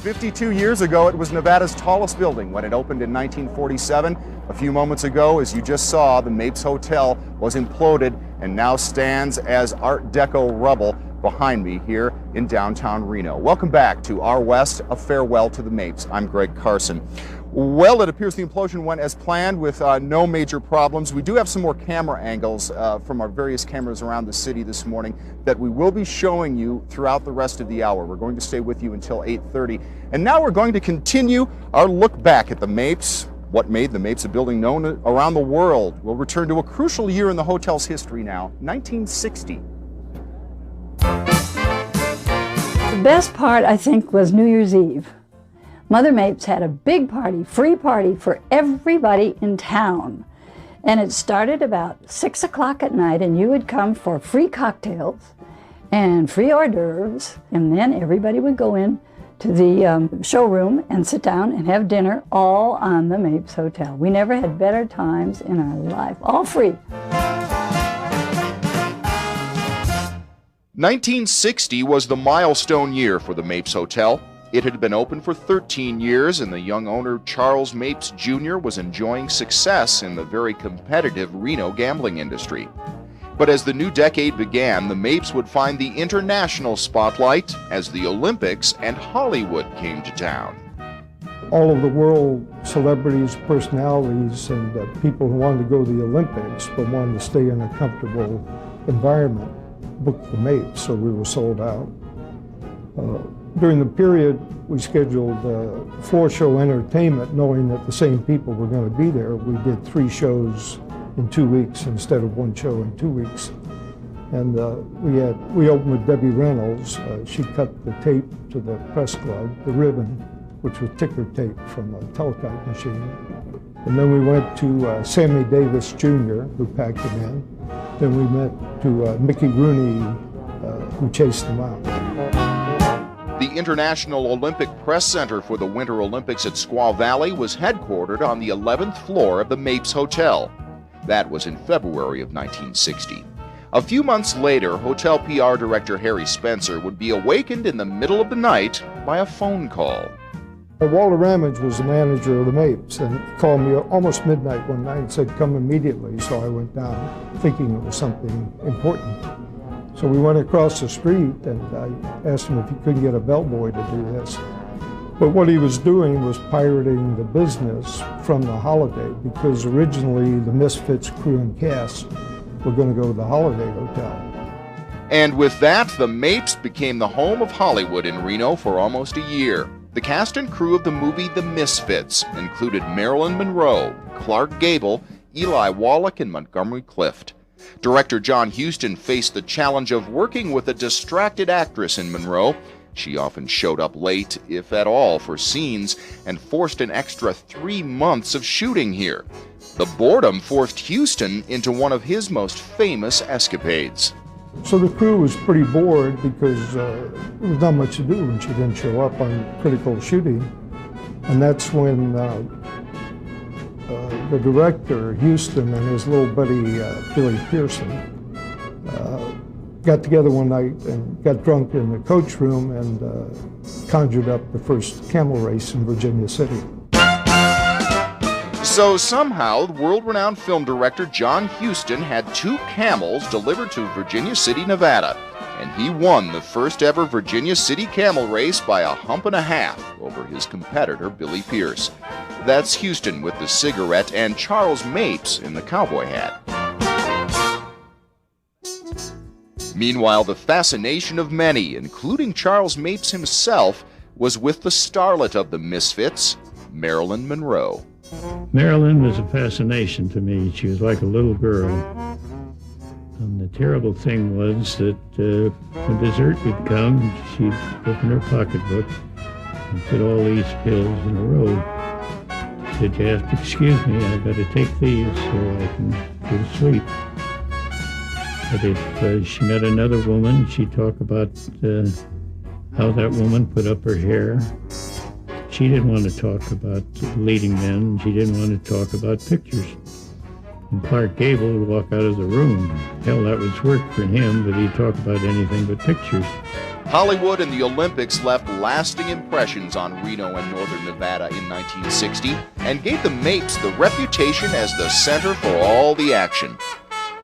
52 years ago, it was Nevada's tallest building when it opened in 1947. A few moments ago, as you just saw, the Mapes Hotel was imploded and now stands as Art Deco rubble behind me here in downtown Reno. Welcome back to Our West, a farewell to the Mapes. I'm Greg Carson. Well, it appears the implosion went as planned with no major problems. We do have some more camera angles from our various cameras around the city this morning that we will be showing you throughout the rest of the hour. We're going to stay with you until 8:30. And now we're going to continue our look back at the Mapes, what made the Mapes a building known around the world. We'll return to a crucial year in the hotel's history now, 1960. The best part, I think, was New Year's Eve. Mother Mapes had a big party, free party for everybody in town. And it started about 6 o'clock at night, and you would come for free cocktails and free hors d'oeuvres, and then everybody would go in to the showroom and sit down and have dinner, all on the Mapes Hotel. We never had better times in our life, all free. 1960 was the milestone year for the Mapes Hotel. It had been open for 13 years, and the young owner, Charles Mapes Jr., was enjoying success in the very competitive Reno gambling industry. But as the new decade began, the Mapes would find the international spotlight as the Olympics and Hollywood came to town. All of the world celebrities, personalities, and people who wanted to go to the Olympics but wanted to stay in a comfortable environment booked the Mapes, so we were sold out. During the period, we scheduled floor show entertainment, knowing that the same people were going to be there. We did 3 shows in 2 weeks instead of 1 show in 2 weeks. And we opened with Debbie Reynolds. She cut the tape to the press club, the ribbon, which was ticker tape from a teletype machine. And then we went to Sammy Davis Jr., who packed them in. Then we went to Mickey Rooney, who chased them out. The International Olympic Press Center for the Winter Olympics at Squaw Valley was headquartered on the 11th floor of the Mapes Hotel. That was in February of 1960. A few months later, hotel PR director Harry Spencer would be awakened in the middle of the night by a phone call. Walter Ramage was the manager of the Mapes, and he called me almost midnight one night and said, "Come immediately." So I went down thinking it was something important. So we went across the street, and I asked him if he couldn't get a bellboy to do this. But what he was doing was pirating the business from the Holiday, because originally the Misfits crew and cast were going to go to the Holiday Hotel. And with that, the Mapes became the home of Hollywood in Reno for almost a year. The cast and crew of the movie The Misfits included Marilyn Monroe, Clark Gable, Eli Wallach, and Montgomery Clift. Director John Huston faced the challenge of working with a distracted actress in Monroe. She often showed up late, if at all, for scenes, and forced an extra 3 months of shooting here. The boredom forced Huston into one of his most famous escapades. So the crew was pretty bored because there was not much to do when she didn't show up on critical shooting. And that's when the director, Huston, and his little buddy, Billy Pearson, got together one night and got drunk in the coach room and conjured up the first camel race in Virginia City. So somehow, world-renowned film director John Huston had 2 camels delivered to Virginia City, Nevada, and he won the first ever Virginia City camel race by a hump and a half over his competitor Billy Pierce. That's Huston with the cigarette and Charles Mapes in the cowboy hat. Meanwhile, the fascination of many, including Charles Mapes himself, was with the starlet of the Misfits, Marilyn Monroe. Marilyn was a fascination to me. She was like a little girl. And the terrible thing was that when dessert would come, she'd open her pocketbook and put all these pills in a row. She said, "You have to excuse me, I've got to take these so I can go to sleep." But if she met another woman, she'd talk about how that woman put up her hair. She didn't want to talk about leading men. She didn't want to talk about pictures. And Clark Gable would walk out of the room. Hell, that was work for him, but he'd talk about anything but pictures. Hollywood and the Olympics left lasting impressions on Reno and northern Nevada in 1960 and gave the Mapes the reputation as the center for all the action.